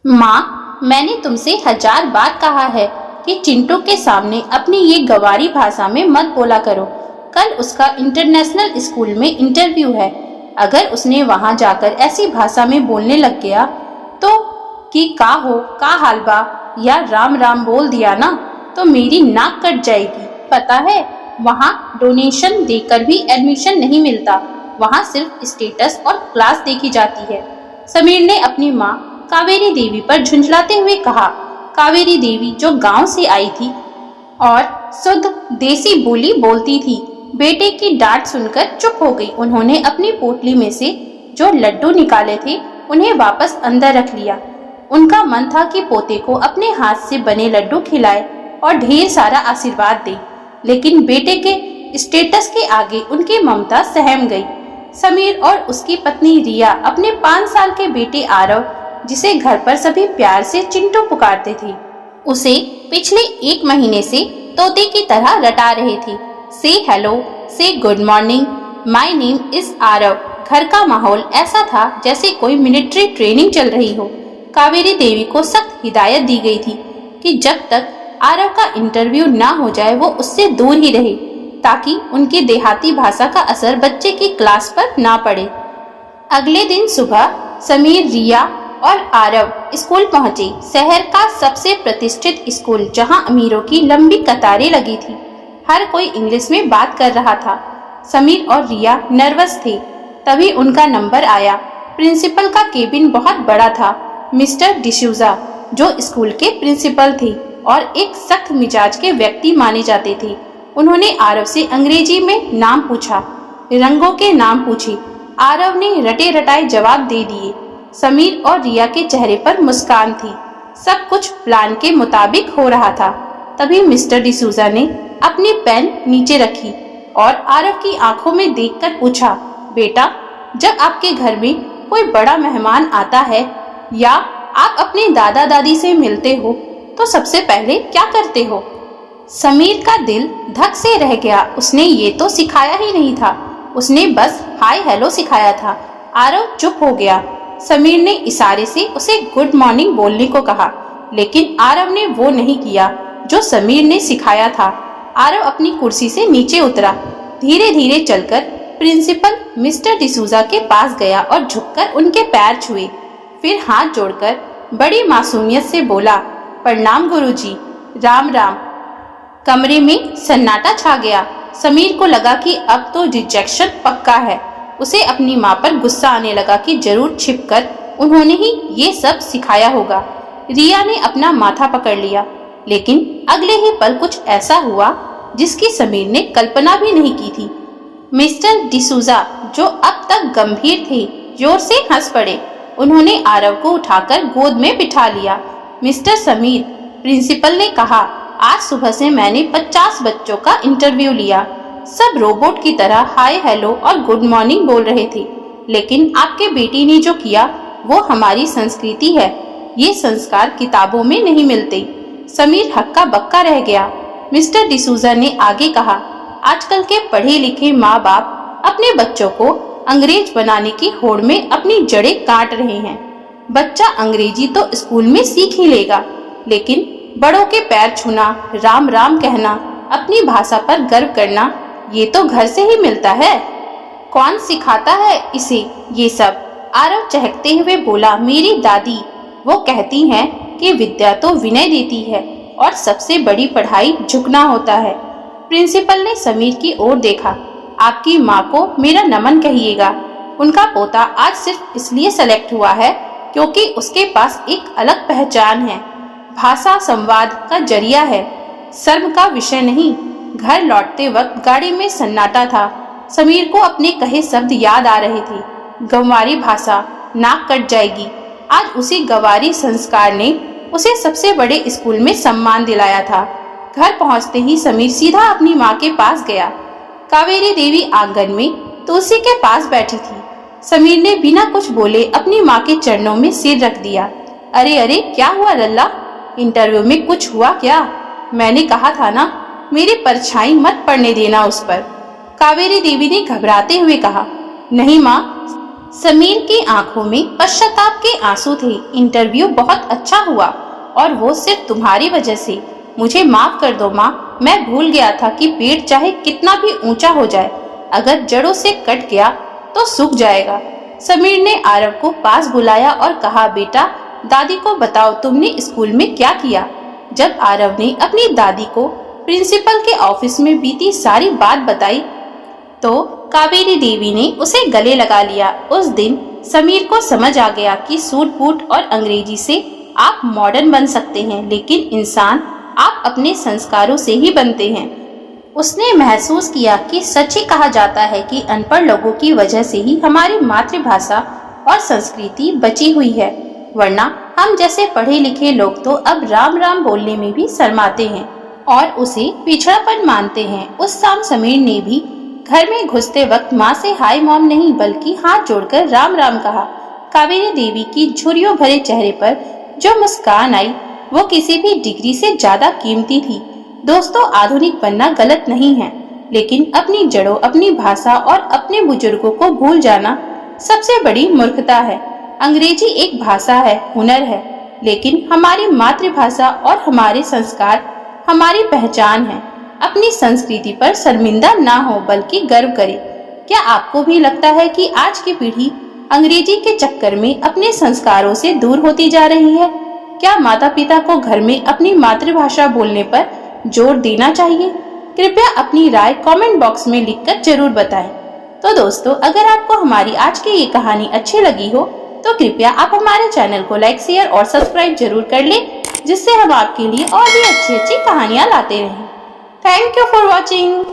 माँ, मैंने तुमसे 1000 बार कहा है कि चिंटू के सामने अपनी ये गंवारी भाषा में मत बोला करो। कल उसका इंटरनेशनल स्कूल में इंटरव्यू है। अगर उसने वहाँ जाकर ऐसी भाषा में बोलने लग गया तो कि का हो, का हाल बा या राम राम बोल दिया ना तो मेरी नाक कट जाएगी। पता है, वहाँ डोनेशन देकर भी एडमिशन नहीं मिलता। वहाँ सिर्फ स्टेटस और क्लास देखी जाती है। समीर ने अपनी माँ कावेरी देवी पर झुंझलाते हुए कहा। कावेरी देवी जो गांव से आई थी और शुद्ध देसी बोली बोलती थी, बेटे की डांट सुनकर चुप हो गई। उन्होंने अपनी पोटली में से जो लड्डू निकाले थे उन्हें वापस अंदर रख लिया। उनका मन था कि पोते को अपने हाथ से बने लड्डू खिलाए और ढेर सारा आशीर्वाद दे, लेकिन बेटे के स्टेटस के आगे उनकी ममता सहम गई। समीर और उसकी पत्नी रिया अपने 5 साल के बेटे आरव, जिसे घर पर सभी प्यार से चिंटू पुकारते थे, उसे पिछले 1 महीने से तोते की तरह रटा रहे थे। से हेलो, से good morning, my name is Aarav. घर का माहौल ऐसा था जैसे कोई मिलिट्री ट्रेनिंग चल रही हो। कावेरी देवी को सख्त हिदायत दी गई थी कि जब तक आरव का इंटरव्यू ना हो जाए वो उससे दूर ही रहे, ताकि उनकी देहाती भाषा का असर बच्चे की क्लास पर ना पड़े। अगले दिन सुबह समीर, रिया और आरव स्कूल पहुंचे। शहर का सबसे प्रतिष्ठित स्कूल, जहां अमीरों की लंबी कतारें लगी थी। हर कोई इंग्लिश में बात कर रहा था। समीर और रिया नर्वस थे। तभी उनका नंबर आया। प्रिंसिपल का केबिन बहुत बड़ा था। मिस्टर डिसूजा, जो स्कूल के प्रिंसिपल थे और एक सख्त मिजाज के व्यक्ति माने जाते थे, उन्होंने आरव से अंग्रेजी में नाम पूछा, रंगों के नाम पूछे। आरव ने रटे रटाए जवाब दे दिए। समीर और रिया के चेहरे पर मुस्कान थी। सब कुछ प्लान के मुताबिक हो रहा था। तभी मिस्टर डिसूजा ने अपनी पेन नीचे रखी और आरव की आंखों में देखकर पूछा, बेटा, जब आपके घर में कोई बड़ा मेहमान आता है या आप अपने दादा दादी से मिलते हो तो सबसे पहले क्या करते हो? समीर का दिल धक से रह गया। उसने ये तो सिखाया ही नहीं था। उसने बस हाय हेलो सिखाया था। आरव चुप हो गया। समीर ने इशारे से उसे गुड मॉर्निंग बोलने को कहा, लेकिन आरव ने वो नहीं किया जो समीर ने सिखाया था। आरव अपनी कुर्सी से नीचे उतरा। धीरे धीरे चलकर प्रिंसिपल मिस्टर डिसूजा के पास गया और झुककर उनके पैर छुए। फिर हाथ जोड़कर बड़ी मासूमियत से बोला, प्रणाम गुरुजी, राम राम। कमरे में सन्नाटा छा गया। समीर को लगा कि अब तो रिजेक्शन पक्का है। उसे अपनी माँ पर गुस्सा आने लगा कि जरूर छिपकर उन्होंने ही ये सब सिखाया होगा। रिया ने अपना माथा पकड़ लिया, लेकिन अगले ही पल कुछ ऐसा हुआ जिसकी समीर ने कल्पना भी नहीं की थी। मिस्टर डिसूजा, जो अब तक गंभीर थे, जोर से हंस पड़े। उन्होंने आरव को उठाकर गोद में बिठा लिया। मिस्टर समीर, प्रिंसिपल ने कहा, आज सुबह से मैंने 50 बच्चों का इंटरव्यू लिया। सब रोबोट की तरह हाय हेलो और गुड मॉर्निंग बोल रहे थे, लेकिन आपके बेटी ने जो किया वो हमारी संस्कृति है। ये संस्कार किताबों में नहीं मिलते। समीर हक्का बक्का रह गया। मिस्टर डिसूजा ने आगे कहा, आजकल के पढ़े लिखे माँ बाप अपने बच्चों को अंग्रेज बनाने की होड़ में अपनी जड़ें काट रहे हैं। बच्चा अंग्रेजी तो स्कूल में सीख ही लेगा, लेकिन बड़ों के पैर छूना, राम राम कहना, अपनी भाषा पर गर्व करना, ये तो घर से ही मिलता है। कौन सिखाता है इसे ये सब? आरव चहकते हुए बोला, मेरी दादी। वो कहती हैं कि विद्या तो विनय देती है और सबसे बड़ी पढ़ाई झुकना होता है। प्रिंसिपल ने समीर की ओर देखा। आपकी माँ को मेरा नमन कहिएगा। उनका पोता आज सिर्फ इसलिए सेलेक्ट हुआ है क्योंकि उसके पास एक अलग पहचान है। भाषा संवाद का जरिया है, शर्म का विषय नहीं। घर लौटते वक्त गाड़ी में सन्नाटा था। समीर को अपने कहे शब्द याद आ रहे थे। गंवारी भाषा, नाक कट जाएगी। आज उसी गंवारी संस्कार ने उसे सबसे बड़े स्कूल में सम्मान दिलाया था। घर पहुंचते ही समीर सीधा अपनी माँ के पास गया। कावेरी देवी आंगन में तुलसी के पास बैठी थी। समीर ने बिना कुछ बोले अपनी माँ के चरणों में सिर रख दिया। अरे अरे, क्या हुआ लल्ला? इंटरव्यू में कुछ हुआ क्या? मैंने कहा था ना, मेरी परछाई मत पड़ने देना उस पर। कावेरी देवी ने घबराते हुए कहा, नहीं माँ, समीर की आंखों में पश्चाताप के आंसू थे। इंटरव्यू बहुत अच्छा हुआ और वो सिर्फ तुम्हारी वजह से। मुझे माफ कर दो माँ, मैं भूल गया था कि पेड़ चाहे कितना भी ऊंचा हो जाए, अगर जड़ों से कट गया तो सूख जाएगा। समीर ने आरव को पास बुलाया और कहा, बेटा दादी को बताओ तुमने स्कूल में क्या किया। जब आरव ने अपनी दादी को प्रिंसिपल के ऑफिस में बीती सारी बात बताई तो कावेरी देवी ने उसे गले लगा लिया। उस दिन समीर को समझ आ गया कि सूट बूट और अंग्रेजी से आप मॉडर्न बन सकते हैं, लेकिन इंसान आप अपने संस्कारों से ही बनते हैं। उसने महसूस किया कि सच ही कहा जाता है कि अनपढ़ लोगों की वजह से ही हमारी मातृभाषा और संस्कृति बची हुई है, वरना हम जैसे पढ़े लिखे लोग तो अब राम राम बोलने में भी शर्माते हैं और उसे पिछड़ापन मानते हैं। उस शाम समीर ने भी घर में घुसते वक्त माँ से हाय मॉम नहीं बल्कि हाथ जोड़कर राम राम कहा। कावेरी देवी की झुर्रियों भरे चेहरे पर जो मुस्कान आई वो किसी भी डिग्री से ज्यादा कीमती थी। दोस्तों, आधुनिक बनना गलत नहीं है, लेकिन अपनी जड़ों, अपनी भाषा और अपने बुजुर्गों को भूल जाना सबसे बड़ी मूर्खता है। अंग्रेजी एक भाषा है, हुनर है, लेकिन हमारी मातृभाषा और हमारे संस्कार हमारी पहचान है। अपनी संस्कृति पर शर्मिंदा ना हो बल्कि गर्व करे। क्या आपको भी लगता है कि आज की पीढ़ी अंग्रेजी के चक्कर में अपने संस्कारों से दूर होती जा रही है? क्या माता पिता को घर में अपनी मातृभाषा बोलने पर जोर देना चाहिए? कृपया अपनी राय कमेंट बॉक्स में लिखकर जरूर बताएं। तो दोस्तों, अगर आपको हमारी आज की ये कहानी अच्छी लगी हो तो कृपया आप हमारे चैनल को लाइक, शेयर और सब्सक्राइब जरूर कर लें, जिससे हम आपके लिए और भी अच्छी अच्छी कहानियाँ लाते रहें। Thank you for watching.